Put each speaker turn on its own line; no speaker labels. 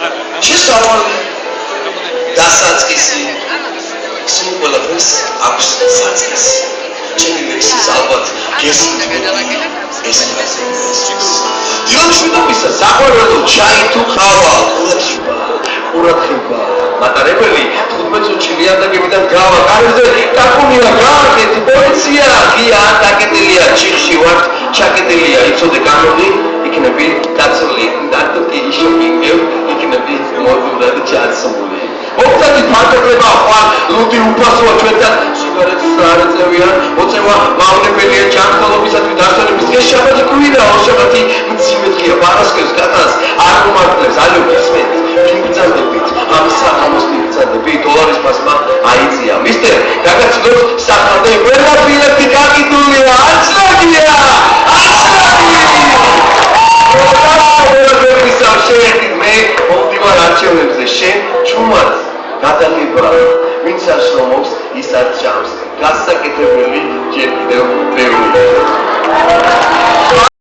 შესავალი დასაწყისი სულ ყველაფერს აქვს საწყისი ჩემი ლექსის ალბათ გესმით ეს დილოშვიდობისა საყვარელო ჩაი თუ ყავა ყურადღება მატარებელი 15 წუთში ლიანდაგებიდან გავა კარზე დაკუნია გაარეთ პოლიცია ღია დაკეტილია ჩიხში ვართ ჩაკეტილია იცოდე გამოდი იქნები დაცული დათუკი შოკინგებ იქნები მოდულად ჩაცმული ოქროთი ფარდობა ხვალ ლუდი უფასოა ჩვენთან სიგარეტს არ ეწევიან ოცევა მავნებელია ჯანმრთელობისათვის დასვენების ეს შაბათი კვირა შაბათი მძიმედია პარასკევს გადას არ მომართლებს ალიო გისმენთ გიბრძანდებით ამ საღამოს გიბრძანდებით დოლარის ფასმა აიწია მისტერ გაგაცნოთ საფრთხე ყველაფერი გაკიდულია აცლაგია მე მომდივარ არჩევნებზე შენ ჩუმად გადაღება ვინც აშრომობს ის არ ჭამს გასაკეთებელი